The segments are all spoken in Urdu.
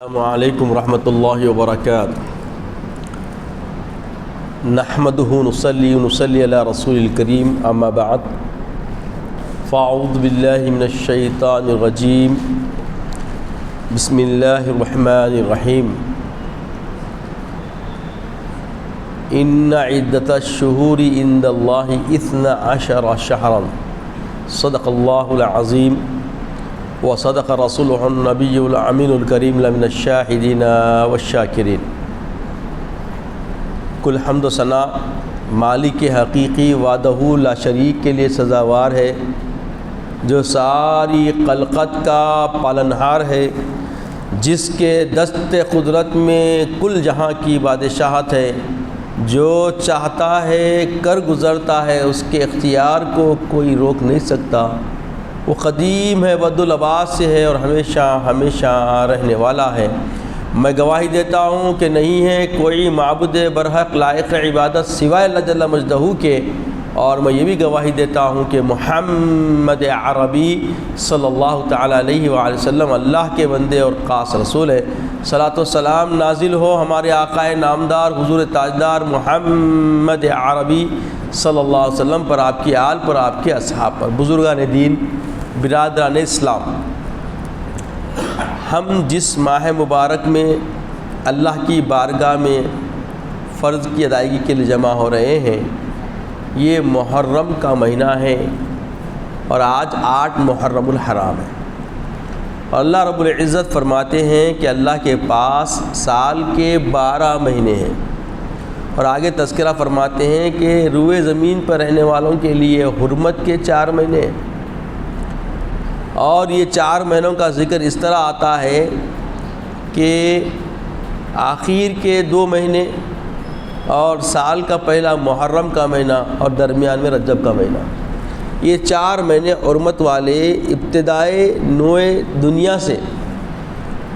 السلام علیکم ورحمۃ اللہ وبرکاتہ۔ نحمدہ نصلی علی رسول الکریم، اما بعد فاعوذ باللہ من الشیطان الرجیم، بسم اللہ الرحمن الرحیم۔ ان عدۃ الشہور عند اللہ 12 شہرا، صدق اللہ العظیم وصدق رسولہ النبی الامین الکریم لمن الشاہدین والشاکرین۔ کل حمد و ثنا مالک حقیقی وحدہ لا شریک کے لیے سزاوار ہے، جو ساری خلقت کا پالنہار ہے، جس کے دست قدرت میں کل جہاں کی بادشاہت ہے، جو چاہتا ہے کر گزرتا ہے، اس کے اختیار کو کوئی روک نہیں سکتا۔ وہ قدیم ہے، بدو لباس سے ہے اور ہمیشہ ہمیشہ رہنے والا ہے۔ میں گواہی دیتا ہوں کہ نہیں ہے کوئی معبود برحق لائق عبادت سوائے اللہ جل مجدہ کے، اور میں یہ بھی گواہی دیتا ہوں کہ محمد عربی صلی اللہ تعالیٰ علیہ وآلہ وسلم اللہ کے بندے اور خاص رسول ہے۔ صلاۃ و سلام نازل ہو ہمارے آقا نامدار حضور تاجدار محمد عربی صلی اللہ علیہ وسلم پر، آپ کی آل پر، آپ کے اصحاب پر۔ بزرگان دین، برادران اسلام، ہم جس ماہ مبارک میں اللہ کی بارگاہ میں فرض کی ادائیگی کے لیے جمع ہو رہے ہیں، یہ محرم کا مہینہ ہے اور آج 8 محرم الحرام ہے۔ اور اللہ رب العزت فرماتے ہیں کہ اللہ کے پاس سال کے 12 مہینے ہیں، اور آگے تذکرہ فرماتے ہیں کہ روئے زمین پر رہنے والوں کے لیے حرمت کے 4 مہینے ہیں۔ اور یہ 4 مہینوں کا ذکر اس طرح آتا ہے کہ آخر کے 2 مہینے اور سال کا پہلا محرم کا مہینہ اور درمیان میں رجب کا مہینہ، یہ 4 مہینے حرمت والے ابتدائے نوع دنیا سے،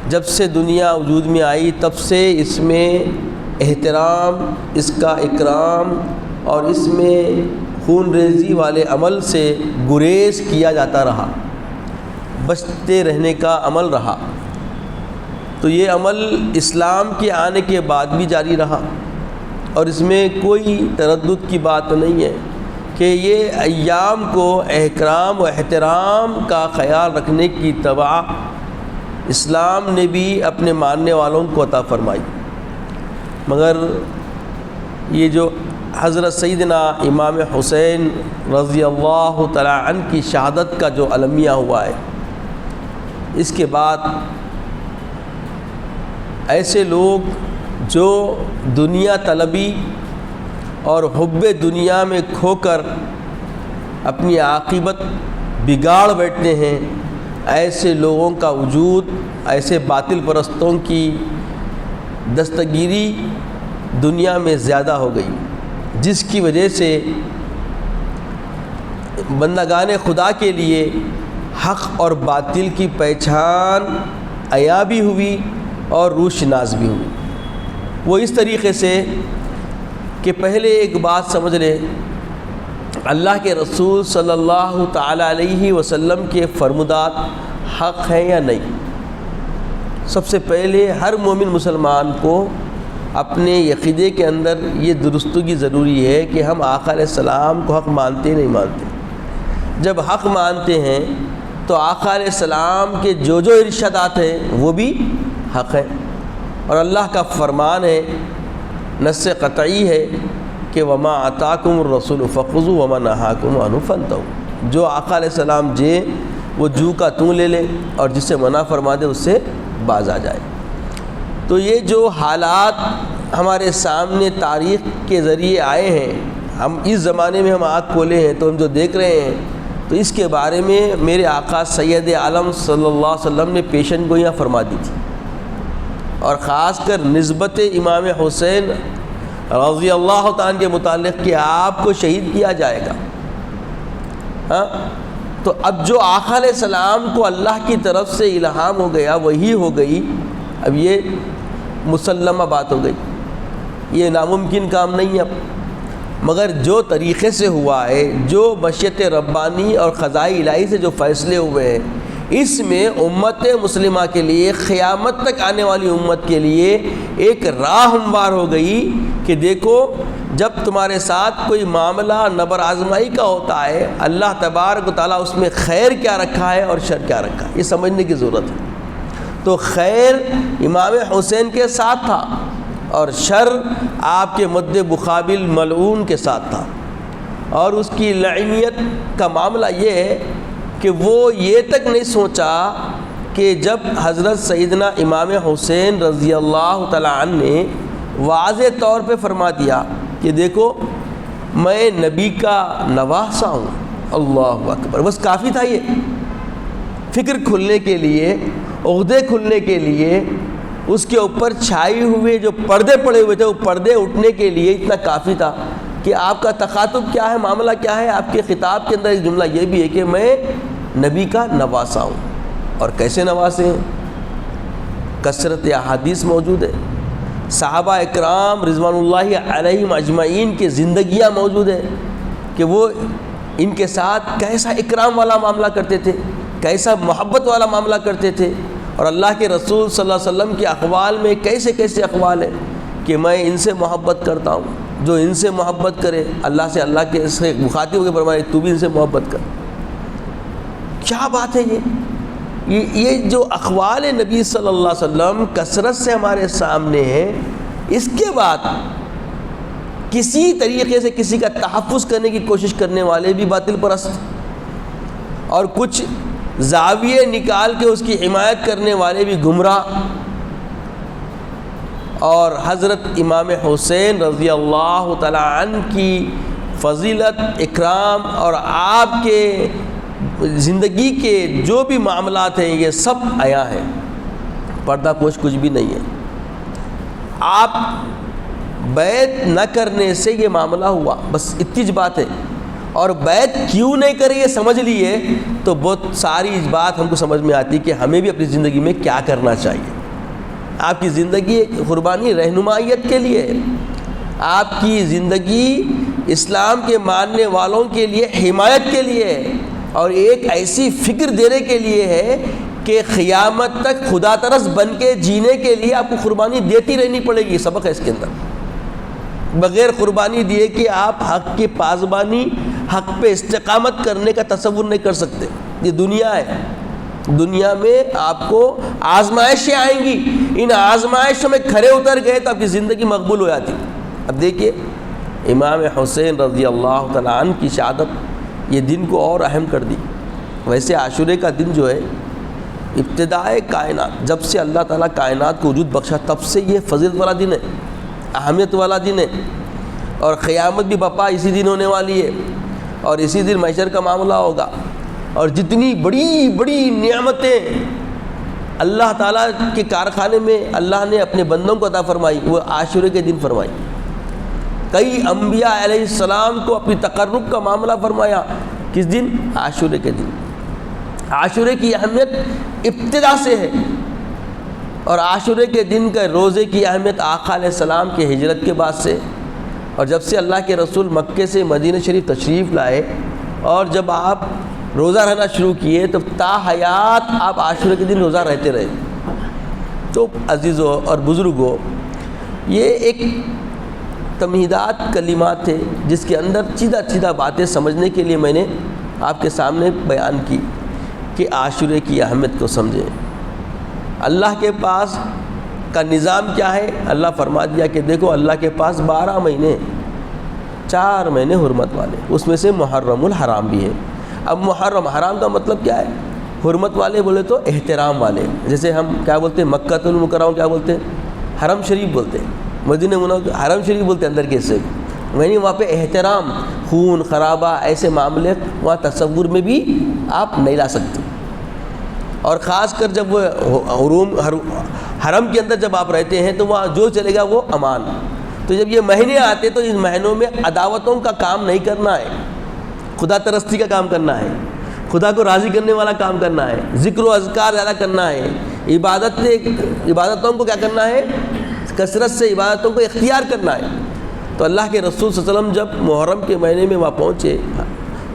جب سے دنیا وجود میں آئی تب سے اس میں احترام، اس کا اکرام اور اس میں خون ریزی والے عمل سے گریز کیا جاتا رہا، بچتے رہنے کا عمل رہا۔ تو یہ عمل اسلام کے آنے کے بعد بھی جاری رہا، اور اس میں کوئی تردد کی بات نہیں ہے کہ یہ ایام کو احترام و احترام کا خیال رکھنے کی طبع اسلام نے بھی اپنے ماننے والوں کو عطا فرمائی۔ مگر یہ جو حضرت سیدنا امام حسین رضی اللہ تعالیٰ عنہ کی شہادت کا جو المیہ ہوا ہے، اس کے بعد ایسے لوگ جو دنیا طلبی اور حب دنیا میں کھو کر اپنی عاقبت بگاڑ بیٹھتے ہیں، ایسے لوگوں کا وجود، ایسے باطل پرستوں کی دستگیری دنیا میں زیادہ ہو گئی، جس کی وجہ سے بندگان خدا کے لیے حق اور باطل کی پہچان عیاں بھی ہوئی اور روشناس بھی ہوئی۔ وہ اس طریقے سے کہ پہلے ایک بات سمجھ لیں، اللہ کے رسول صلی اللہ تعالیٰ علیہ وسلم کے فرمودات حق ہیں یا نہیں۔ سب سے پہلے ہر مومن مسلمان کو اپنے عقیدے کے اندر یہ درستگی ضروری ہے کہ ہم آقا علیہ السلام کو حق مانتے نہیں مانتے۔ جب حق مانتے ہیں تو آقا علیہ السلام کے جو ارشادات ہیں وہ بھی حق ہیں، اور اللہ کا فرمان ہے، نص قطعی ہے کہ وما آتاکم الرسول فخذوا وما نہاکم عنہ فانتہوا۔ جو آقا علیہ السلام وہ جو کا توں لے لے، اور جس سے منع فرما دے اس سے باز آ جائے۔ تو یہ جو حالات ہمارے سامنے تاریخ کے ذریعے آئے ہیں، ہم اس زمانے میں ہم آنکھ کھولے ہیں تو ہم جو دیکھ رہے ہیں، تو اس کے بارے میں میرے آقا سید عالم صلی اللہ علیہ وسلم نے پیشن گوئیاں فرما دی تھی، اور خاص کر نسبت امام حسین رضی اللہ تعالیٰ کے متعلق کہ آپ کو شہید کیا جائے گا۔ تو اب جو آقا علیہ السلام کو اللہ کی طرف سے الہام ہو گیا، وہی ہو گئی، اب یہ مسلمہ بات ہو گئی، یہ ناممکن کام نہیں ہے اب۔ مگر جو طریقے سے ہوا ہے، جو مشیت ربانی اور قضاء الہی سے جو فیصلے ہوئے ہیں، اس میں امت مسلمہ کے لیے، قیامت تک آنے والی امت کے لیے ایک راہ ہموار ہو گئی کہ دیکھو جب تمہارے ساتھ کوئی معاملہ نبر آزمائی کا ہوتا ہے، اللہ تبارک و تعالیٰ اس میں خیر کیا رکھا ہے اور شر کیا رکھا ہے، یہ سمجھنے کی ضرورت ہے۔ تو خیر امام حسین کے ساتھ تھا اور شر آپ کے مد مقابل ملعون کے ساتھ تھا، اور اس کی لعنیت کا معاملہ یہ ہے کہ وہ یہ تک نہیں سوچا کہ جب حضرت سیدنا امام حسین رضی اللہ تعالیٰ عنہ نے واضح طور پہ فرما دیا کہ دیکھو میں نبی کا نواسہ ہوں، اللہ اکبر، بس کافی تھا یہ فکر کھلنے کے لیے، عہدے کھلنے کے لیے، اس کے اوپر چھائے ہوئے جو پردے پڑے ہوئے تھے وہ پردے اٹھنے کے لیے اتنا کافی تھا کہ آپ کا تخاطب کیا ہے، معاملہ کیا ہے۔ آپ کے خطاب کے اندر ایک جملہ یہ بھی ہے کہ میں نبی کا نواسہ ہوں، اور کیسے نواسے ہیں، کثرت احادیث موجود ہے، صحابہ اکرام رضوان اللہ علیہم اجمعین کی زندگیاں موجود ہے کہ وہ ان کے ساتھ کیسا اکرام والا معاملہ کرتے تھے، کیسا محبت والا معاملہ کرتے تھے، اور اللہ کے رسول صلی اللہ علیہ وسلم کے اقوال میں کیسے کیسے اقوال ہیں کہ میں ان سے محبت کرتا ہوں، جو ان سے محبت کرے اللہ سے، اللہ کے سے مخاطب ہو کے فرمائے تو بھی ان سے محبت کر۔ کیا بات ہے یہ جو اقوال نبی صلی اللہ علیہ وسلم کثرت سے ہمارے سامنے ہیں، اس کے بعد کسی طریقے سے کسی کا تحفظ کرنے کی کوشش کرنے والے بھی باطل پرست، اور کچھ زاویے نکال کے اس کی حمایت کرنے والے بھی گمراہ، اور حضرت امام حسین رضی اللہ تعالی عنہ کی فضیلت، اکرام اور آپ کے زندگی کے جو بھی معاملات ہیں یہ سب عیاں ہیں، پردہ پوش کچھ بھی نہیں ہے۔ آپ بیعت نہ کرنے سے یہ معاملہ ہوا، بس اتنی بات ہے، اور بیعت کیوں نہیں کرے یہ سمجھ لیے تو بہت ساری بات ہم کو سمجھ میں آتی کہ ہمیں بھی اپنی زندگی میں کیا کرنا چاہیے۔ آپ کی زندگی ایک قربانی رہنمائیت کے لیے ہے، آپ کی زندگی اسلام کے ماننے والوں کے لیے حمایت کے لیے ہے، اور ایک ایسی فکر دینے کے لیے ہے کہ قیامت تک خدا ترس بن کے جینے کے لیے آپ کو قربانی دیتی رہنی پڑے گی۔ سبق ہے اس کے اندر، بغیر قربانی دیے کہ آپ حق کی پاسبانی، حق پہ استقامت کرنے کا تصور نہیں کر سکتے۔ یہ دنیا ہے، دنیا میں آپ کو آزمائشیں آئیں گی، ان آزمائشوں میں کھرے اتر گئے تو آپ کی زندگی مقبول ہو جاتی۔ اب دیکھیے امام حسین رضی اللہ تعالیٰ عنہ کی شہادت یہ دن کو اور اہم کر دی۔ ویسے عاشورے کا دن جو ہے ابتدائے کائنات، جب سے اللہ تعالیٰ کائنات کو وجود بخشا تب سے یہ فضیلت والا دن ہے، اہمیت والا دن ہے، اور قیامت بھی بپا اسی دن ہونے والی ہے، اور اسی دن محشر کا معاملہ ہوگا، اور جتنی بڑی بڑی نعمتیں اللہ تعالیٰ کے کارخانے میں اللہ نے اپنے بندوں کو عطا فرمائی وہ عاشورے کے دن فرمائی۔ کئی انبیاء علیہ السلام کو اپنی تقرب کا معاملہ فرمایا، کس دن؟ عاشورے کے دن۔ عاشورے کی اہمیت ابتدا سے ہے، اور عاشورے کے دن کا روزے کی اہمیت آقا علیہ السلام کی ہجرت کے بعد سے، اور جب سے اللہ کے رسول مکے سے مدینہ شریف تشریف لائے اور جب آپ روزہ رہنا شروع کیے تو تا حیات آپ عاشورے کے دن روزہ رہتے رہے۔ تو عزیزوں اور بزرگوں، یہ ایک تمہیدات کلمات تھے جس کے اندر سیدھا باتیں سمجھنے کے لیے میں نے آپ کے سامنے بیان کی کہ عاشورے کی اہمیت کو سمجھیں۔ اللہ کے پاس کا نظام کیا ہے؟ اللہ فرما دیا کہ دیکھو اللہ کے پاس 12 مہینے، 4 مہینے حرمت والے، اس میں سے محرم الحرام بھی ہے۔ اب محرم حرام کا مطلب کیا ہے؟ حرمت والے بولے تو احترام والے، جیسے ہم کیا بولتے ہیں مکہ المکرمہ کیا بولتے ہیں؟ حرم شریف بولتے ہیں، مدینہ منورہ حرم شریف بولتے ہیں اندر کے حصے، یعنی وہاں پہ احترام، خون خرابہ ایسے معاملے وہاں تصور میں بھی آپ نہیں لا سکتے، اور خاص کر جب وہ حرم کے اندر جب آپ رہتے ہیں تو وہاں جو چلے گا وہ امان۔ تو جب یہ مہینے آتے تو اس مہینوں میں عداوتوں کا کام نہیں کرنا ہے، خدا ترستی کا کام کرنا ہے، خدا کو راضی کرنے والا کام کرنا ہے، ذکر و اذکار زیادہ کرنا ہے، عبادتوں کو کیا کرنا ہے؟ کثرت سے عبادتوں کو اختیار کرنا ہے۔ تو اللہ کے رسول صلی اللہ علیہ وسلم جب محرم کے مہینے میں وہاں پہنچے،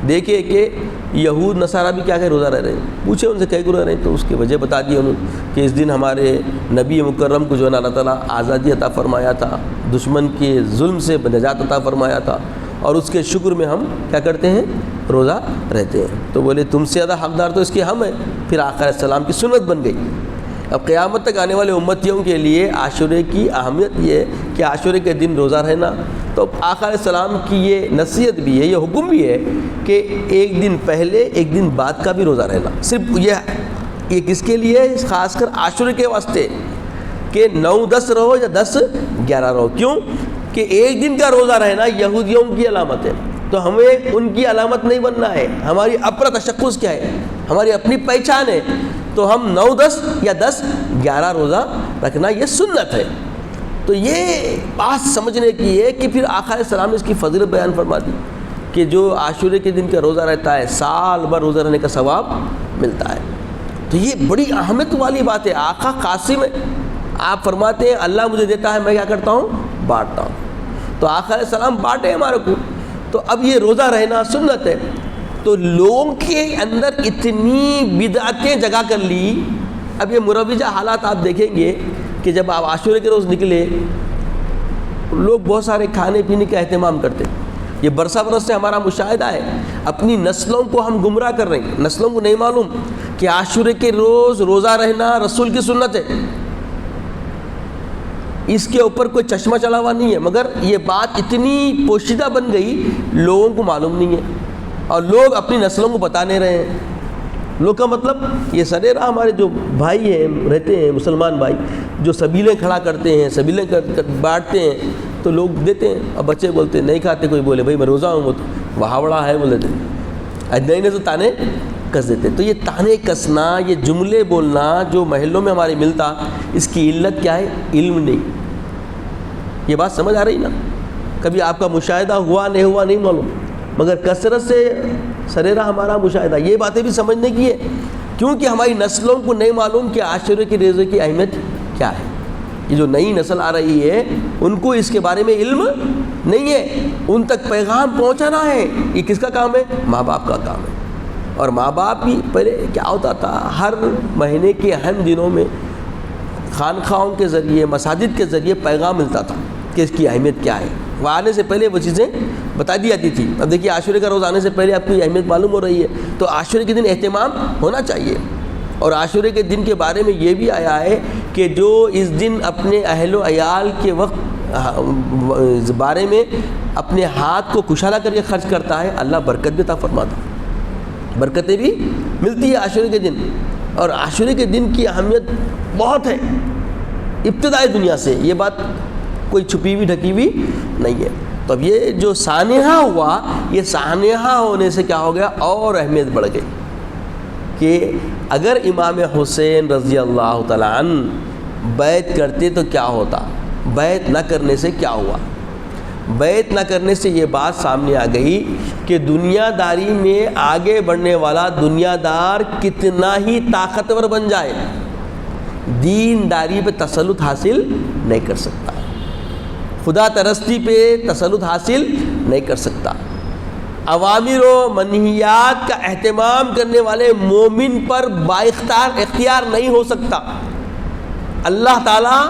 دیکھے کہ یہود نصارہ بھی کیا کہ روزہ رہ رہے ہیں. پوچھے ان سے کئی روزہ رہے ہیں تو اس کی وجہ بتا دی انہوں نے کہ اس دن ہمارے نبی مکرم کو جو ہے نا اللہ تعالیٰ آزادی عطا فرمایا تھا, دشمن کے ظلم سے نجات عطا فرمایا تھا, اور اس کے شکر میں ہم کیا کرتے ہیں, روزہ رہتے ہیں. تو بولے تم سے زیادہ حقدار تو اس کے ہم ہیں. پھر آقا علیہ السلام کی سنت بن گئی. اب قیامت تک آنے والے امتیوں کے لیے عاشورے کی اہمیت یہ ہے کہ عاشورے کے دن روزہ رہنا. تو آقا علیہ السلام کی یہ نصیحت بھی ہے, یہ حکم بھی ہے کہ ایک دن پہلے ایک دن بعد کا بھی روزہ رہنا. صرف یہ کس کے لیے, خاص کر عاشورے کے واسطے, کہ 9-10 رہو یا 10-11 رہو. کیوں کہ ایک دن کا روزہ رہنا یہودیوں کی علامت ہے, تو ہمیں ان کی علامت نہیں بننا ہے. ہماری اپنا تشخص کیا ہے, ہماری اپنی پہچان ہے. تو ہم 9-10 یا 10-11 روزہ رکھنا یہ سنت ہے. تو یہ بات سمجھنے کی ہے کہ پھر آقا علیہ السلام نے اس کی فضیلت بیان فرما دی کہ جو عاشورے کے دن کا روزہ رہتا ہے سال بھر روزہ رہنے کا ثواب ملتا ہے. تو یہ بڑی اہمیت والی بات ہے. آقا قاسم ہے, آپ فرماتے ہیں اللہ مجھے دیتا ہے, میں کیا کرتا ہوں, بانٹتا ہوں. تو آقا علیہ السلام بانٹے ہمارے کو. تو اب یہ روزہ رہنا سنت ہے. تو لوگوں کے اندر اتنی بدعتیں جگہ کر لی. اب یہ مروجہ حالات آپ دیکھیں گے کہ جب آپ عاشورے کے روز نکلے, لوگ بہت سارے کھانے پینے کا اہتمام کرتے. یہ برسہ برس سے ہمارا مشاہدہ ہے. اپنی نسلوں کو ہم گمراہ کر رہے ہیں. نسلوں کو نہیں معلوم کہ عاشورے کے روز روزہ رہنا رسول کی سنت ہے. اس کے اوپر کوئی چشمہ چلا ہوا نہیں ہے, مگر یہ بات اتنی پوشیدہ بن گئی لوگوں کو معلوم نہیں ہے, اور لوگ اپنی نسلوں کو بتا نہیں رہے ہیں. لوگ کا مطلب یہ سرے راہ ہمارے جو بھائی ہیں رہتے ہیں, مسلمان بھائی جو سبیلیں کھڑا کرتے ہیں, سبیلیں بانٹتے ہیں, تو لوگ دیتے ہیں. اب بچے بولتے ہیں نہیں کھاتے, کوئی بولے بھائی میں روزہ ہوں, وہ تو وہاوڑا ہے بول دیتے ہیں. نئے نئے تو تانے کس دیتے. تو یہ تانے کسنا, یہ جملے بولنا جو محلوں میں ہمارے ملتا, اس کی علت کیا ہے, علم نہیں. یہ بات سمجھ آ رہی نا. کبھی آپ کا مشاہدہ ہوا نہیں معلوم, مگر کثرت سے سریرا ہمارا مشاہدہ. یہ باتیں بھی سمجھنے کی ہے, کیونکہ ہماری نسلوں کو نہیں معلوم کہ عاشورے کے روزے کی اہمیت کیا ہے. یہ جو نئی نسل آ رہی ہے ان کو اس کے بارے میں علم نہیں ہے. ان تک پیغام پہنچانا ہے. یہ کس کا کام ہے, ماں باپ کا کام ہے. اور ماں باپ بھی پہلے کیا ہوتا تھا, ہر مہینے کے اہم دنوں میں خانقاہوں کے ذریعے, مساجد کے ذریعے پیغام ملتا تھا کہ اس کی اہمیت کیا ہے. وہ آنے سے پہلے وہ چیزیں بتا دی جاتی تھی. اب دیکھیے عاشورے کا روز آنے سے پہلے آپ کو اہمیت معلوم ہو رہی ہے. تو عاشورے کے دن اہتمام ہونا چاہیے. اور عاشورے کے دن کے بارے میں یہ بھی آیا ہے کہ جو اس دن اپنے اہل و عیال کے وقت بارے میں اپنے ہاتھ کو کشادہ کر کے خرچ کرتا ہے, اللہ برکت بھی عطا فرماتا, برکتیں بھی ملتی ہے عاشورے کے دن. اور عاشورے کے دن کی اہمیت بہت ہے ابتدائی دنیا سے. یہ بات کوئی چھپی ہوئی ڈھکی ہوئی نہیں ہے. تو اب یہ جو سانحہ ہوا, یہ سانحہ ہونے سے کیا ہو گیا, اور اہمیت بڑھ گئی کہ اگر امام حسین رضی اللہ تعالیٰ عنہ بیعت کرتے تو کیا ہوتا, بیعت نہ کرنے سے کیا ہوا. بیعت نہ کرنے سے یہ بات سامنے آ گئی کہ دنیا داری میں آگے بڑھنے والا دنیا دار کتنا ہی طاقتور بن جائے, دین داری پہ تسلط حاصل نہیں کر سکتا, خدا پرستی پہ تسلط حاصل نہیں کر سکتا. اوامر و منہیات کا اہتمام کرنے والے مومن پر اختیار نہیں ہو سکتا. اللہ تعالیٰ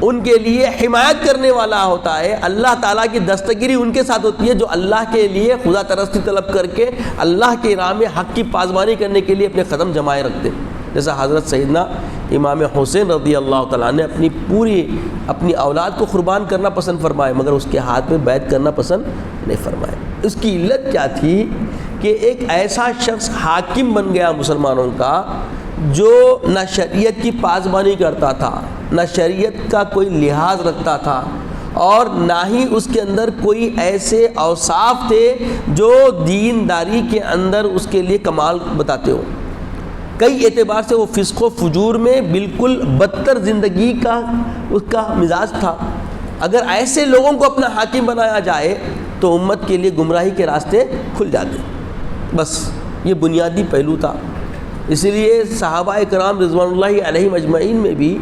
ان کے لیے حمایت کرنے والا ہوتا ہے. اللہ تعالیٰ کی دستگیری ان کے ساتھ ہوتی ہے جو اللہ کے لیے خدا پرستی طلب کر کے اللہ کے راہ میں حق کی پاسبانی کرنے کے لیے اپنے قدم جمائے رکھتے. جیسا حضرت سیدنا امام حسین رضی اللہ تعالیٰ نے اپنی اولاد کو قربان کرنا پسند فرمائے, مگر اس کے ہاتھ میں بیعت کرنا پسند نہیں فرمائے. اس کی علت کیا تھی کہ ایک ایسا شخص حاکم بن گیا مسلمانوں کا جو نہ شریعت کی پاسبانی کرتا تھا, نہ شریعت کا کوئی لحاظ رکھتا تھا, اور نہ ہی اس کے اندر کوئی ایسے اوصاف تھے جو دینداری کے اندر اس کے لیے کمال بتاتے ہو. کئی اعتبار سے وہ فسق و فجور میں بالکل بدتر زندگی کا اس کا مزاج تھا. اگر ایسے لوگوں کو اپنا حاکم بنایا جائے تو امت کے لیے گمراہی کے راستے کھل جاتے. بس یہ بنیادی پہلو تھا. اسی لیے صحابہ کرام رضوان اللہ علیہم اجمعین میں بھی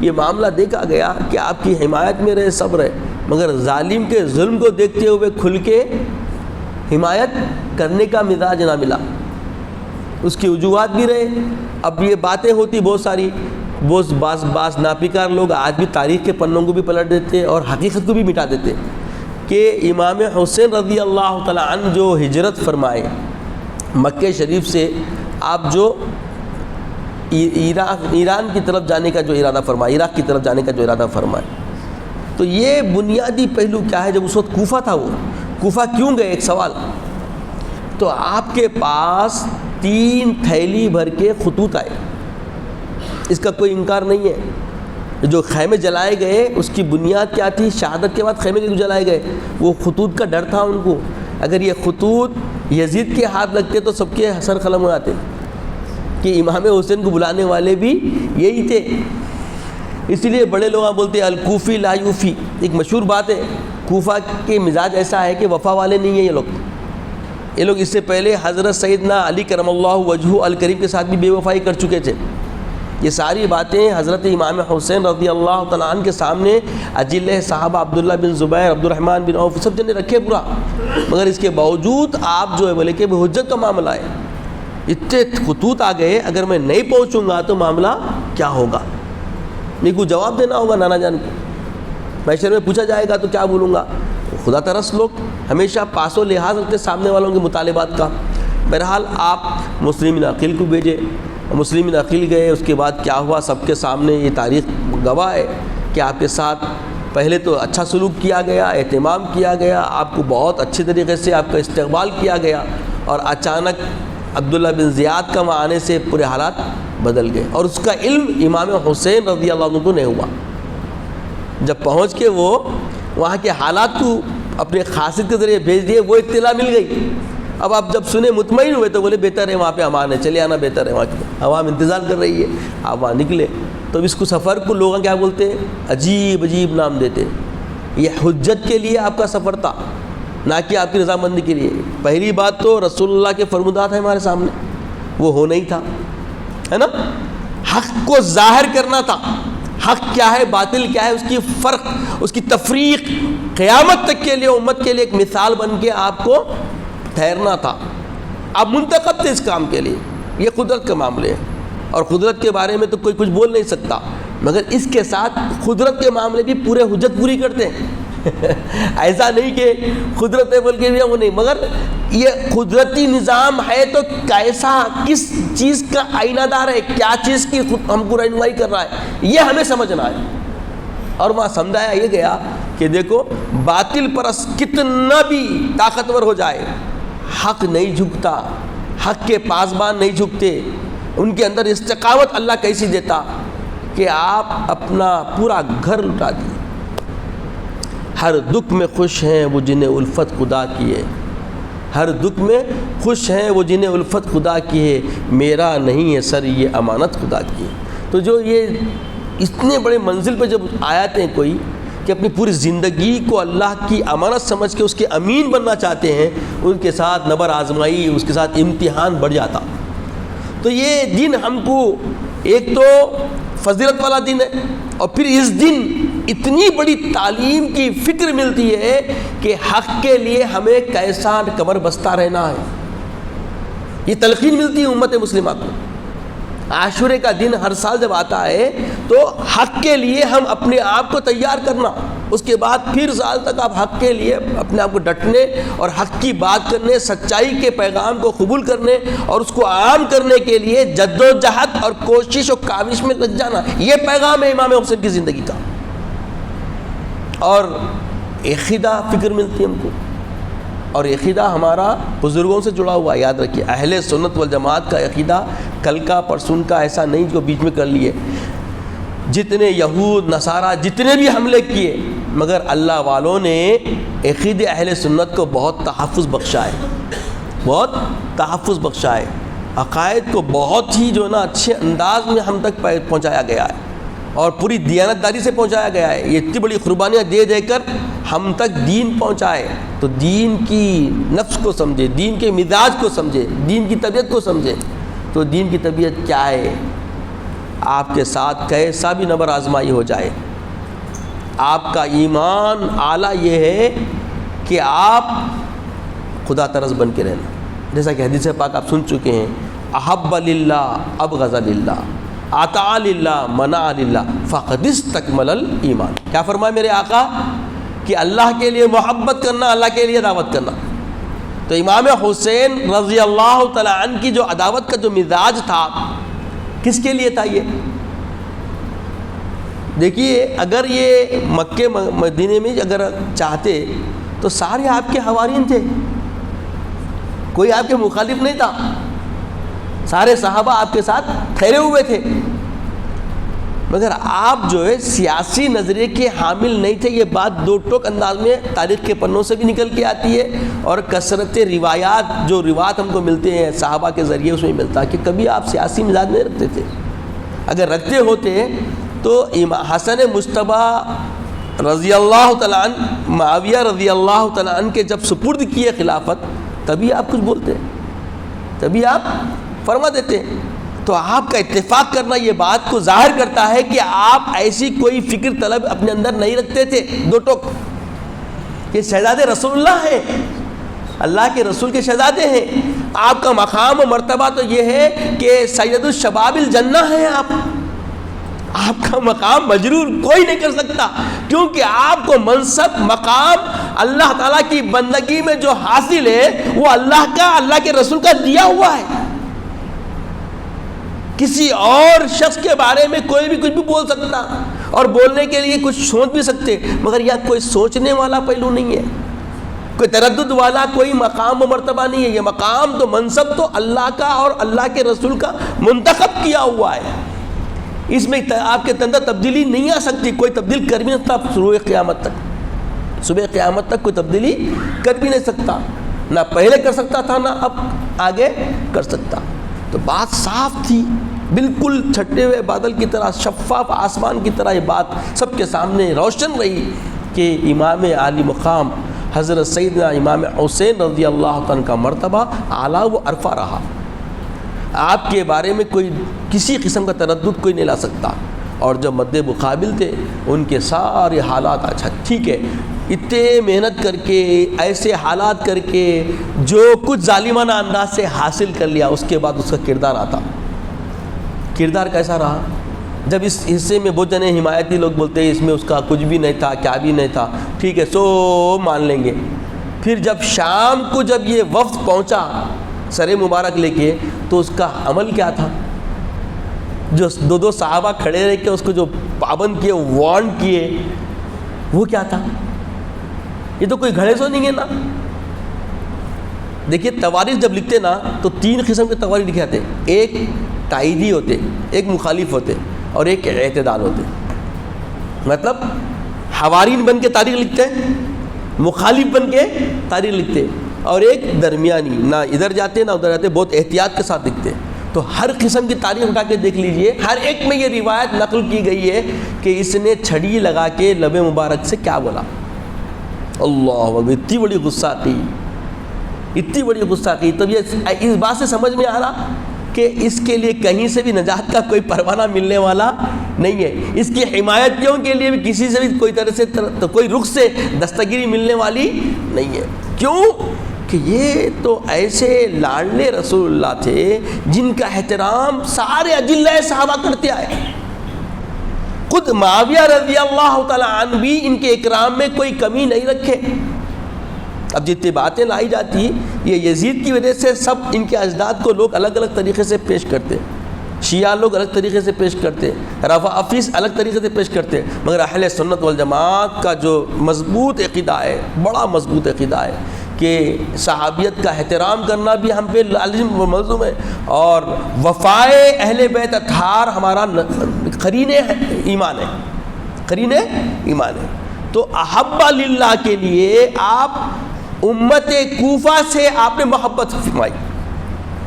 یہ معاملہ دیکھا گیا کہ آپ کی حمایت میں رہے صبر ہے, مگر ظالم کے ظلم کو دیکھتے ہوئے کھل کے حمایت کرنے کا مزاج نہ ملا. اس کی وجوہات بھی رہے. اب یہ باتیں ہوتی بہت ساری، وہ بعض ناپیکار لوگ آج بھی تاریخ کے پنوں کو بھی پلٹ دیتے اور حقیقت کو بھی مٹا دیتے کہ امام حسین رضی اللہ تعالیٰ عنہ جو ہجرت فرمائے مکہ شریف سے، آپ جو ایران کی طرف جانے کا جو ارادہ فرمائے، عراق کی طرف جانے کا جو ارادہ فرمائے، تو یہ بنیادی پہلو کیا ہے؟ جب اس وقت کوفہ تھا، وہ کوفہ کیوں گئے؟ ایک سوال. تو آپ کے پاس 3 تھیلی بھر کے خطوط آئے، اس کا کوئی انکار نہیں ہے. جو خیمے جلائے گئے اس کی بنیاد کیا تھی؟ شہادت کے بعد خیمے کیوں جلائے گئے؟ وہ خطوط کا ڈر تھا ان کو. اگر یہ خطوط یزید کے ہاتھ لگتے تو سب کے سر قلم ہو جاتے کہ امام حسین کو بلانے والے بھی یہی تھے. اسی لیے بڑے لوگ بولتے ہیں الکوفی لا یوفی. ایک مشہور بات ہے، کوفہ کے مزاج ایسا ہے کہ وفا والے نہیں ہیں یہ لوگ اس سے پہلے حضرت سیدنا علی کرم اللہ وجہہ الکریم کے ساتھ بھی بے وفائی کر چکے تھے. یہ ساری باتیں حضرت امام حسین رضی اللہ تعالیٰ عنہ کے سامنے اجلہ صحابہ عبداللہ بن زبیر، عبد الرحمن بن عوف سب جنے رکھے پورا، مگر اس کے باوجود آپ جو ہے بولے کہ حجت کا معاملہ ہے، اتنے خطوط آ گئے، اگر میں نہیں پہنچوں گا تو معاملہ کیا ہوگا؟ میرے کو جواب دینا ہوگا نانا جان کو، محشر میں پوچھا جائے گا تو کیا بولوں گا؟ خدا ترس لوگ ہمیشہ پاس و لحاظ رکھتے سامنے والوں کے مطالبات کا. بہرحال آپ مسلمین عقیل کو بھیجے، مسلمین عقیل گئے. اس کے بعد کیا ہوا سب کے سامنے یہ تاریخ گواہ ہے کہ آپ کے ساتھ پہلے تو اچھا سلوک کیا گیا، اہتمام کیا گیا، آپ کو بہت اچھے طریقے سے آپ کا استقبال کیا گیا، اور اچانک عبداللہ بن زیاد کا وہاں آنے سے پورے حالات بدل گئے. اور اس کا علم امام حسین رضی اللہ عنہ کو نہیں ہوا. جب پہنچ کے وہ وہاں کے حالات کو اپنے خاصیت کے ذریعے بھیج دیے، وہ اطلاع مل گئی. اب آپ جب سنے مطمئن ہوئے تو بولے بہتر ہے وہاں پہ امان ہے، چلے آنا بہتر ہے، وہاں کی عوام انتظار کر رہی ہے. آپ وہاں نکلے تو اس کو سفر کو لوگ کیا بولتے ہیں؟ عجیب عجیب نام دیتے. یہ حجت کے لیے آپ کا سفر تھا، نہ کہ آپ کی رضامندی کے لیے. پہلی بات تو رسول اللہ کے فرمودات ہیں ہمارے سامنے، وہ ہو نہیں تھا، ہے نا. حق کو ظاہر کرنا تھا، حق کیا ہے باطل کیا ہے، اس کی فرق، اس کی تفریق قیامت تک کے لیے امت کے لیے ایک مثال بن کے آپ کو ٹھہرنا تھا. آپ منتخب تھے اس کام کے لیے. یہ قدرت کے معاملے ہیں، اور قدرت کے بارے میں تو کوئی کچھ بول نہیں سکتا، مگر اس کے ساتھ قدرت کے معاملے بھی پورے حجت پوری کرتے ہیں. ایسا نہیں کہ قدرت ہے بول کے بھی وہ نہیں، مگر یہ قدرتی نظام ہے تو کیسا، کس چیز کا آئینہ دار ہے، کیا چیز کی ہم کو رہنمائی کر رہا ہے، یہ ہمیں سمجھنا ہے. اور وہاں سمجھایا یہ گیا کہ دیکھو باطل پرست کتنا بھی طاقتور ہو جائے، حق نہیں جھکتا، حق کے پاسبان نہیں جھکتے. ان کے اندر استقامت اللہ کیسی دیتا کہ آپ اپنا پورا گھر لٹا دیے. ہر دکھ میں خوش ہیں وہ جنہیں الفت خدا کی ہے، ہر دکھ میں خوش ہیں وہ جنہیں الفت خدا کی ہے، میرا نہیں ہے سر یہ امانت خدا کی ہے. تو جو یہ اتنے بڑے منزل پہ جب آتے ہیں کوئی کہ اپنی پوری زندگی کو اللہ کی امانت سمجھ کے اس کے امین بننا چاہتے ہیں، ان کے ساتھ نبر آزمائی، اس کے ساتھ امتحان بڑھ جاتا. تو یہ دن ہم کو ایک تو فضیلت والا دن ہے، اور پھر اس دن اتنی بڑی تعلیم کی فکر ملتی ہے کہ حق کے لیے ہمیں کیسا کمر بستہ رہنا ہے. یہ تلقین ملتی ہے امت مسلمہ کو. عاشورے کا دن ہر سال جب آتا ہے تو حق کے لیے ہم اپنے آپ کو تیار کرنا، اس کے بعد پھر سال تک آپ حق کے لیے اپنے آپ کو ڈٹنے اور حق کی بات کرنے، سچائی کے پیغام کو قبول کرنے اور اس کو عام کرنے کے لیے جد و جہد اور کوشش و کاوش میں لگ جانا. یہ پیغام ہے امام حسین کی زندگی کا. اور عقیدہ فکر ملتی ہے ہم کو، اور عقیدہ ہمارا بزرگوں سے جڑا ہوا. یاد رکھیے اہل سنت والجماعت کا عقیدہ کل کا پرسون کا ایسا نہیں جو بیچ میں کر لیے. جتنے یہود نصارہ جتنے بھی حملے کیے، مگر اللہ والوں نے عقیدہ اہل سنت کو بہت تحفظ بخشا ہے، بہت تحفظ بخشا ہے. عقائد کو بہت ہی جو ہے نا اچھے انداز میں ہم تک پہنچایا گیا ہے، اور پوری دیانتداری سے پہنچایا گیا ہے. یہ اتنی بڑی قربانیاں دے دے کر ہم تک دین پہنچائے. تو دین کی نفس کو سمجھے، دین کے مزاج کو سمجھے، دین کی طبیعت کو سمجھے. تو دین کی طبیعت کیا ہے؟ آپ کے ساتھ کیسا بھی نبر آزمائی ہو جائے، آپ کا ایمان اعلیٰ یہ ہے کہ آپ خدا ترس بن کے رہنا. جیسا کہ حدیث پاک آپ سن چکے ہیں احب للہ ابغض للہ اطاع للہ منع للہ فقد استکمل الایمان. کیا فرمایا میرے آقا کہ اللہ کے لیے محبت کرنا، اللہ کے لیے دعوت کرنا. تو امام حسین رضی اللہ تعالیٰ عنہ کی جو عداوت کا جو مزاج تھا، کس کے لیے تھا یہ؟ دیکھیے اگر یہ مکے مدینے میں اگر چاہتے تو سارے آپ کے حوارین تھے، کوئی آپ کے مخالف نہیں تھا، سارے صحابہ آپ کے ساتھ ٹھہرے ہوئے تھے. مگر آپ جو ہے سیاسی نظریے کے حامل نہیں تھے. یہ بات دو ٹوک انداز میں تاریخ کے پنوں سے بھی نکل کے آتی ہے، اور کثرت روایات جو روایات ہم کو ملتے ہیں صحابہ کے ذریعے اس میں ملتا ہے کہ کبھی آپ سیاسی مزاج نہیں رکھتے تھے. اگر رکھتے ہوتے تو حسن مجتبیٰ رضی اللہ تعالیٰ عنہ معاویہ رضی اللہ تعالیٰ عنہ کے جب سپرد کیے خلافت، تبھی آپ کچھ بولتے، تبھی آپ فرما دیتے. تو آپ کا اتفاق کرنا یہ بات کو ظاہر کرتا ہے کہ آپ ایسی کوئی فکر طلب اپنے اندر نہیں رکھتے تھے. دو ٹوک یہ شہزادے رسول اللہ ہیں، اللہ کے رسول کے شہزادے ہیں. آپ کا مقام و مرتبہ تو یہ ہے کہ سید الشباب الجنہ ہیں. آپ کا مقام مجرور کوئی نہیں کر سکتا، کیونکہ آپ کو منصب مقام اللہ تعالیٰ کی بندگی میں جو حاصل ہے وہ اللہ کا، اللہ کے رسول کا دیا ہوا ہے. کسی اور شخص کے بارے میں کوئی بھی کچھ بھی بول سکتا، اور بولنے کے لیے کچھ سوچ بھی سکتے، مگر یہ کوئی سوچنے والا پہلو نہیں ہے، کوئی تردد والا کوئی مقام و مرتبہ نہیں ہے. یہ مقام تو منصب تو اللہ کا اور اللہ کے رسول کا منتخب کیا ہوا ہے. اس میں آپ کے اندر تبدیلی نہیں آ سکتی. کوئی تبدیل کر بھی نہیں سکتا صبح قیامت تک. صبح قیامت تک کوئی تبدیلی کر بھی نہیں سکتا، نہ پہلے کر سکتا تھا نہ اب آگے کر سکتا. تو بات صاف تھی، بالکل چھٹے ہوئے بادل کی طرح، شفاف آسمان کی طرح یہ بات سب کے سامنے روشن رہی کہ امام عالی مقام حضرت سیدنا امام حسین رضی اللہ عنہ کا مرتبہ اعلیٰ و عرفہ رہا. آپ کے بارے میں کوئی کسی قسم کا تردد کوئی نہیں لا سکتا. اور جو مد مقابل تھے ان کے سارے حالات، اچھا ٹھیک ہے اتنے محنت کر کے ایسے حالات کر کے جو کچھ ظالمانہ انداز سے حاصل کر لیا، اس کے بعد اس کا کردار آتا. کردار کیسا رہا؟ جب اس حصے میں بہت جنے حمایتی لوگ بولتے ہیں اس میں اس کا کچھ بھی نہیں تھا، کیا بھی نہیں تھا، ٹھیک ہے سو مان لیں گے. پھر جب شام کو جب یہ وفد پہنچا سر مبارک لے کے، تو اس کا عمل کیا تھا؟ جو دو صحابہ کھڑے رہ کے اس کو جو پابند کیے، وارن کیے، وہ کیا تھا؟ یہ تو کوئی گھڑے سو نہیں ہے نا. دیکھیے تواریخ جب لکھتے نا تو تین قسم کے تواریخ لکھے جاتے، ایک تائیدی ہوتے، ایک مخالف ہوتے، اور ایک اعتدال ہوتے. مطلب حوارین بن کے تاریخ لکھتے ہیں، مخالف بن کے تاریخ لکھتے، اور ایک درمیانی، نہ ادھر جاتے نہ ادھر جاتے، بہت احتیاط کے ساتھ لکھتے. تو ہر قسم کی تاریخ اٹھا کے دیکھ لیجئے، ہر ایک میں یہ روایت نقل کی گئی ہے کہ اس نے چھڑی لگا کے لب مبارک سے کیا بولا. اللہ اکبر، اتنی بڑی گستاخی، اتنی بڑی گستاخی. تب یہ اس بات سے سمجھ میں آ رہا کہ اس کے لیے کہیں سے بھی نجات کا کوئی پروانہ ملنے والا نہیں ہے. اس کی حمایتیوں کے لیے بھی کسی سے بھی کوئی طرح سے کوئی رخ سے دستگیری ملنے والی نہیں ہے. کیوں کہ یہ تو ایسے لاڈلے رسول اللہ تھے جن کا احترام سارے اجلہ صحابہ کرتے آئے. خود معاویہ رضی اللہ تعالیٰ عنہ بھی ان کے اکرام میں کوئی کمی نہیں رکھے. اب جتنی باتیں لائی جاتی یہ یزید کی وجہ سے سب ان کے اجداد کو لوگ الگ الگ طریقے سے پیش کرتے، شیعہ لوگ الگ طریقے سے پیش کرتے، رافضی الگ طریقے سے پیش کرتے. مگر اہل سنت والجماعت کا جو مضبوط عقیدہ ہے، بڑا مضبوط عقیدہ ہے کہ صحابیت کا احترام کرنا بھی ہم پہ لازم و ملزوم ہے، اور وفائے اہل بیت اطہار ہمارا قرین ایمان ہے، قرین ایمان ہے. تو احب للہ کے لیے آپ امت کوفہ سے آپ نے محبت فرمائی،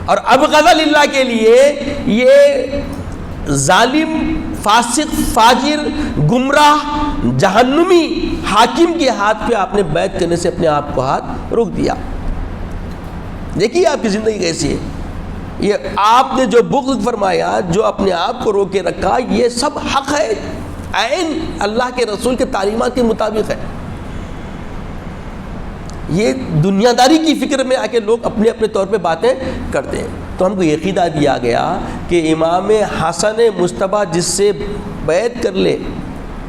اور ابغض للہ کے لیے یہ ظالم، فاسق، فاجر، گمراہ، جہنمی حاکم کے ہاتھ پہ آپ نے بیعت کرنے سے اپنے آپ کو ہاتھ روک دیا. دیکھیے آپ کی زندگی کیسی ہے. یہ آپ نے جو بغض فرمایا، جو اپنے آپ کو روکے رکھا، یہ سب حق ہے، عین اللہ کے رسول کے تعلیمات کے مطابق ہے. یہ دنیا داری کی فکر میں آ کے لوگ اپنے اپنے طور پہ باتیں کرتے ہیں. تو تو ہم کو یہ عقیدہ دیا گیا کہ امام حسن مصطفیٰ جس سے بیعت کر لے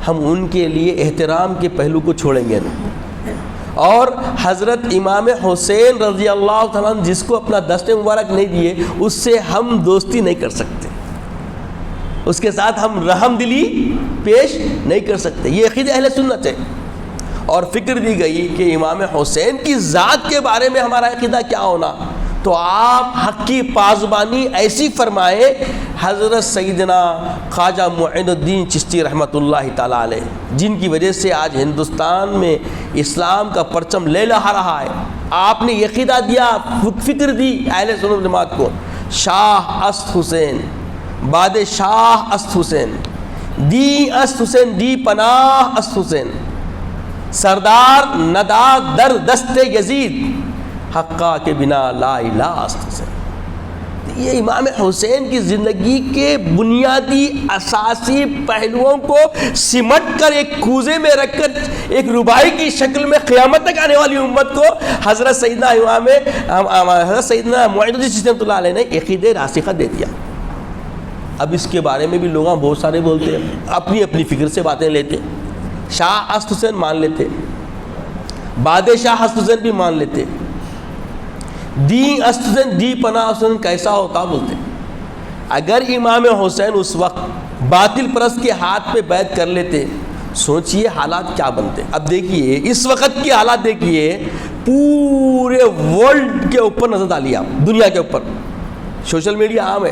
ہم ان کے لیے احترام کے پہلو کو چھوڑیں گے نہیں، اور حضرت امام حسین رضی اللہ تعالیٰ عنہ جس کو اپنا دست مبارک نہیں دیے اس سے ہم دوستی نہیں کر سکتے، اس کے ساتھ ہم رحم دلی پیش نہیں کر سکتے. یہ عقیدہ اہل سنت ہے. اور فکر دی گئی کہ امام حسین کی ذات کے بارے میں ہمارا عقیدہ کیا ہونا، تو آپ حق کی پاسبانی ایسی فرمائے حضرت سیدنا خواجہ معین الدین چشتی رحمۃ اللہ تعالیٰ علیہ، جن کی وجہ سے آج ہندوستان میں اسلام کا پرچم لے لہا رہا ہے. آپ نے یہ عقیدہ دیا، فکر دی اہل سنت جماعت کو، شاہ است حسین بادشاہ است حسین، دی است حسین، دی پناہ است حسین، سردار ندا در دست یزید، حقا کے بنا لا الہ است حسین. یہ امام حسین کی زندگی کے بنیادی اساسی پہلوؤں کو سمٹ کر ایک کوزے میں رکھ کر ایک ربائی کی شکل میں قیامت تک آنے والی امت کو حضرت سیدنا معین الدین چشتی رحمۃ اللہ علیہ نے عقیدہ راسخہ دے دیا. اب اس کے بارے میں بھی لوگ بہت سارے بولتے ہیں، اپنی اپنی فکر سے باتیں لیتے. شاہ است حسین مان لیتے، بادشاہ است حسین بھی مان لیتے، دی است حسین، دی پناہ حسین کیسا ہوتا بولتے. اگر امام حسین اس وقت باطل پرست کے ہاتھ پہ بیعت کر لیتے، سوچئے حالات کیا بنتے. اب دیکھیے اس وقت کی حالات، دیکھیے پورے ورلڈ کے اوپر نظر ڈالیے آپ، دنیا کے اوپر سوشل میڈیا عام ہے.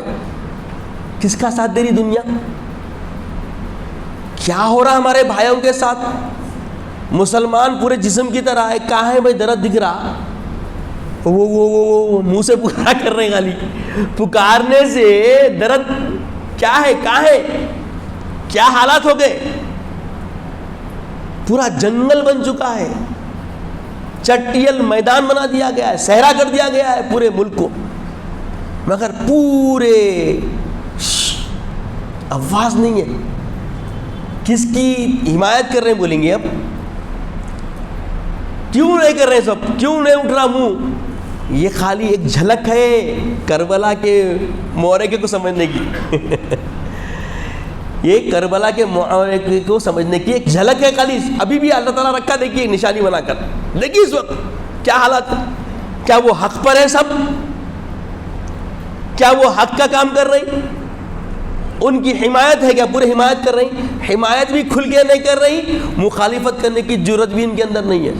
کس کا ساتھ دے رہی دنیا؟ کیا ہو رہا ہمارے بھائیوں کے ساتھ؟ مسلمان پورے جسم کی طرح ہے، کہاں ہے بھائی درد دکھ رہا؟ وہ منہ سے پکارا کر رہے ہیں، خالی پکارنے سے درد کیا ہے، کہاں ہے، کیا حالات ہو گئے؟ پورا جنگل بن چکا ہے، چٹیل میدان بنا دیا گیا ہے، صحرا کر دیا گیا ہے پورے ملک کو. مگر پورے آواز نہیں ہے. کس کی حمایت کر رہے ہیں بولیں گے؟ اب کیوں نہیں کر رہے سب؟ کیوں نہیں اٹھ رہا منہ؟ یہ خالی ایک جھلک ہے کربلا کے معرکے کو سمجھنے کی. یہ کربلا کے معرکے کو سمجھنے کی ایک جھلک ہے خالی. ابھی بھی اللہ تعالیٰ رکھا، دیکھیے نشانی بنا کر. دیکھیے اس وقت کیا حالات، کیا وہ حق پر ہے سب؟ کیا وہ حق کا کام کر رہی؟ ان کی حمایت ہے کیا؟ پورے حمایت کر رہی. حمایت بھی کھل کے نہیں کر رہی، مخالفت کرنے کی جرت بھی ان کے اندر نہیں ہے.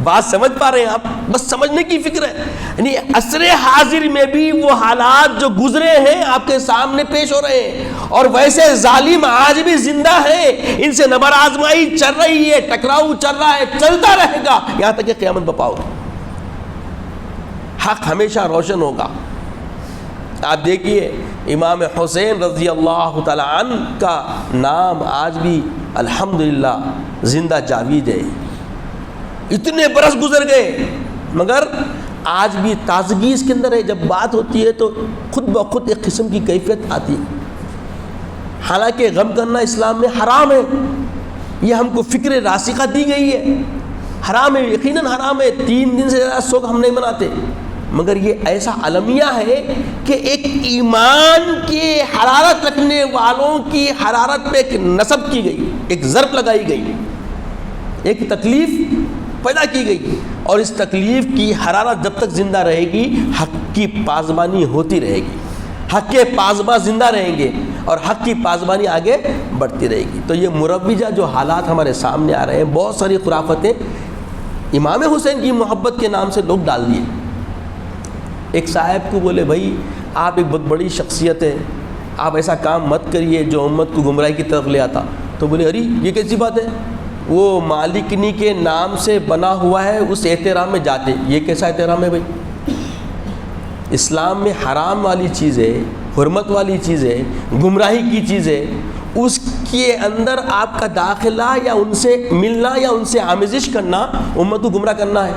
بات سمجھ پا رہے ہیں آپ؟ بس سمجھنے کی فکر ہے. یعنی عصر حاضر میں بھی وہ حالات جو گزرے ہیں آپ کے سامنے پیش ہو رہے ہیں، اور ویسے ظالم آج بھی زندہ ہے. ان سے نبر آزمائی چل رہی ہے، ٹکراؤ چل رہا ہے، چلتا رہے گا یہاں تک کہ قیامت بپا ہوگی. حق ہمیشہ روشن ہوگا. آپ دیکھیے امام حسین رضی اللہ تعالی عنہ کا نام آج بھی الحمدللہ زندہ جاوید ہے. اتنے برس گزر گئے مگر آج بھی تازگی اس کے اندر ہے. جب بات ہوتی ہے تو خود بخود ایک قسم کی کیفیت آتی ہے. حالانکہ غم کرنا اسلام میں حرام ہے، یہ ہم کو فکر راسخہ دی گئی ہے. حرام ہے، یقیناً حرام ہے. 3 دن سے زیادہ سوگ ہم نہیں مناتے، مگر یہ ایسا المیہ ہے کہ ایک ایمان کی حرارت رکھنے والوں کی حرارت پہ ایک نصب کی گئی، ایک ضرب لگائی گئی، ایک تکلیف پیدا کی گئی. اور اس تکلیف کی حرارت جب تک زندہ رہے گی حق کی پاسبانی ہوتی رہے گی. حق کے پاسباں زندہ رہیں گے اور حق کی پاسبانی آگے بڑھتی رہے گی. تو یہ مروجہ جو حالات ہمارے سامنے آ رہے ہیں، بہت ساری خرافتیں امام حسین کی محبت کے نام سے لوگ ڈال دیے. ایک صاحب کو بولے بھائی آپ ایک بہت بڑی شخصیت ہے، آپ ایسا کام مت کریے جو امت کو گمراہی کی طرف لے آتا. تو بولے ارے یہ کیسی بات ہے، وہ مالکنی کے نام سے بنا ہوا ہے، اس احترام میں جاتے. یہ کیسا احترام ہے بھائی؟ اسلام میں حرام والی چیز ہے، حرمت والی چیز ہے، گمراہی کی چیز ہے، اس کے اندر آپ کا داخلہ یا ان سے ملنا یا ان سے آمیزش کرنا امت کو گمراہ کرنا ہے.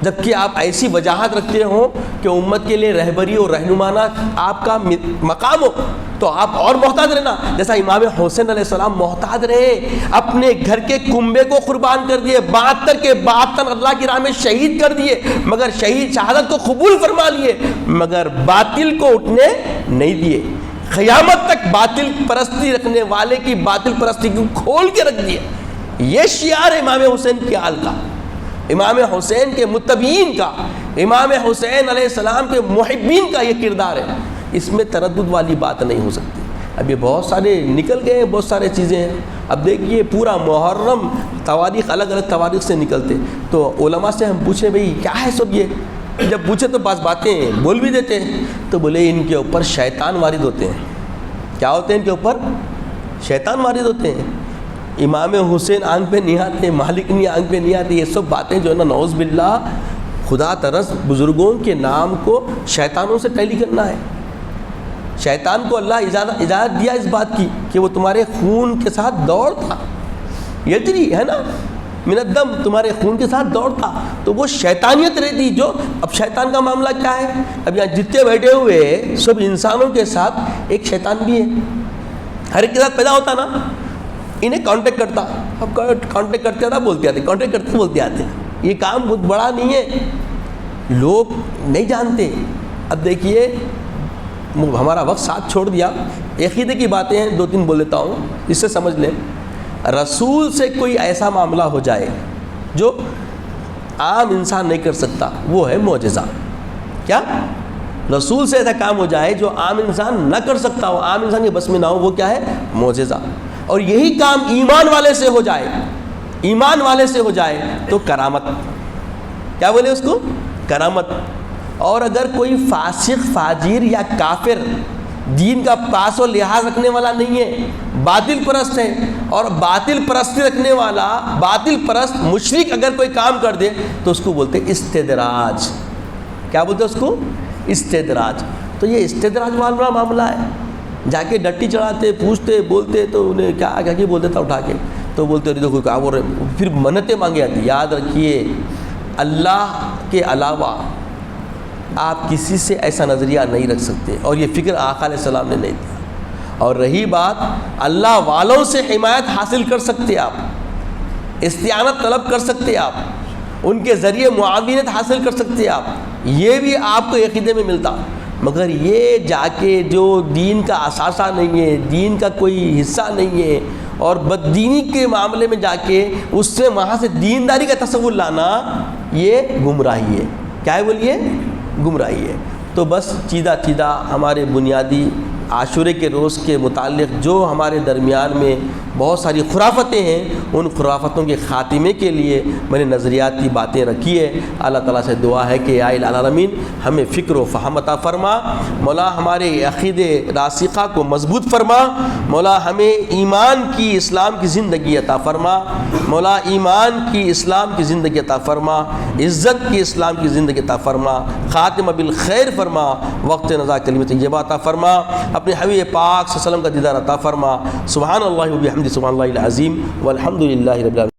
جبکہ آپ ایسی وجاہت رکھتے ہو کہ امت کے لیے رہبری اور رہنمانا آپ کا مقام ہو، تو آپ اور محتاط رہنا. جیسا امام حسین علیہ السلام محتاط رہے، اپنے گھر کے کنبے کو قربان کر دیے، 72 کے 72 اللہ کی راہ میں شہید کر دیے، مگر شہادت کو قبول فرما لیے، مگر باطل کو اٹھنے نہیں دیے. قیامت تک باطل پرستی رکھنے والے کی باطل پرستی کو کھول کے رکھ دیا. یہ شعار ہے امام حسین کے حال کا، امام حسین کے متبعین کا، امام حسین علیہ السلام کے محبین کا یہ کردار ہے. اس میں تردد والی بات نہیں ہو سکتی. اب یہ بہت سارے نکل گئے ہیں، بہت سارے چیزیں ہیں. اب دیکھیے پورا محرم تواریخ الگ الگ تواریخ سے نکلتے، تو علماء سے ہم پوچھیں بھئی کیا ہے سب یہ؟ جب پوچھے تو بعض باتیں بول بھی دیتے ہیں، تو بولے ان کے اوپر شیطان وارد ہوتے ہیں. کیا ہوتے ہیں ان کے اوپر؟ شیطان وارد ہوتے ہیں. امام حسین آنکھ پہ نہیں آتے، مالک نہیں آنکھ پہ نہیں آتے. یہ سب باتیں جو ہے نا، نعوذ باللہ، خدا ترس بزرگوں کے نام کو شیطانوں سے ٹیلی کرنا ہے. شیطان کو اللہ اجازت دیا اس بات کی کہ وہ تمہارے خون کے ساتھ دوڑتا، یجری ہے نا من الدم، تمہارے خون کے ساتھ دوڑتا. تو وہ شیطانیت رہتی جو. اب شیطان کا معاملہ کیا ہے؟ اب یہاں جتنے بیٹھے ہوئے سب انسانوں کے ساتھ ایک شیطان بھی ہے، ہر ایک کے ساتھ پیدا ہوتا نا، انہیں کانٹیکٹ کرتا. اب کانٹیکٹ کرتے تھا بولتے آتے، کانٹیکٹ کرتے بولتے آتے. یہ کام بہت بڑا نہیں ہے، لوگ نہیں جانتے. اب دیکھیے ہمارا وقت ساتھ چھوڑ دیا، عقیدے کی باتیں ہیں، 2-3 بول دیتا ہوں، اس سے سمجھ لیں. رسول سے کوئی ایسا معاملہ ہو جائے جو عام انسان نہیں کر سکتا، وہ ہے معجزہ. کیا؟ رسول سے ایسا کام ہو جائے جو عام انسان نہ کر سکتا ہو، عام انسان کے بس میں نہ ہو، وہ کیا ہے؟ معجزہ. اور یہی کام ایمان والے سے ہو جائے، ایمان والے سے ہو جائے تو کرامت. کیا بولے اس کو؟ کرامت. اور اگر کوئی فاسق، فاجر یا کافر دین کا پاس و لحاظ رکھنے والا نہیں ہے، باطل پرست ہے، اور باطل پرستی رکھنے والا، باطل پرست مشرک اگر کوئی کام کر دے تو اس کو بولتے استدراج. کیا بولتے اس کو؟ استدراج. تو یہ استدراج والا معاملہ ہے. جا کے ڈٹی چڑھاتے، پوچھتے، بولتے تو انہیں کیا بول دیتا اٹھا کے، تو بولتے دیکھو کیا بول رہے، پھر منتیں مانگے جاتی. یاد رکھیے اللہ کے علاوہ آپ کسی سے ایسا نظریہ نہیں رکھ سکتے، اور یہ فکر آقا علیہ السلام نے نہیں دیا. اور رہی بات اللہ والوں سے حمایت حاصل کر سکتے، آپ استعانت طلب کر سکتے، آپ ان کے ذریعے معاونت حاصل کر سکتے، آپ یہ بھی آپ کو عقیدے میں ملتا. مگر یہ جا کے جو دین کا اثاثہ نہیں ہے، دین کا کوئی حصہ نہیں ہے، اور بددینی کے معاملے میں جا کے اس سے وہاں سے دینداری کا تصور لانا، یہ گمراہی ہے. کیا ہے بولیے؟ گمراہی ہے. تو بس چیدہ ہمارے بنیادی عاشورے کے روز کے متعلق جو ہمارے درمیان میں بہت ساری خرافتیں ہیں، ان خرافتوں کے خاتمے کے لیے میں نے نظریاتی باتیں رکھی ہے. اللہ تعالیٰ سے دعا ہے کہ یا الہ العالمین ہمیں فکر و فہم عطا فرما. مولا ہمارے عقیدے راسخہ کو مضبوط فرما. مولا ہمیں ایمان کی، اسلام کی زندگی عطا فرما. مولا ایمان کی، اسلام کی زندگی عطا فرما. عزت کی، اسلام کی زندگی عطا فرما. خاتمہ بالخیر فرما. وقت نزا کلمہ طیبہ عطا فرما. اپنے حبیب پاک صلی اللہ علیہ وسلم کا دیدار عطا فرما. سبحان اللہ و بحمدہ، سبحان اللہ العظیم، والحمد للہ رب العالمین.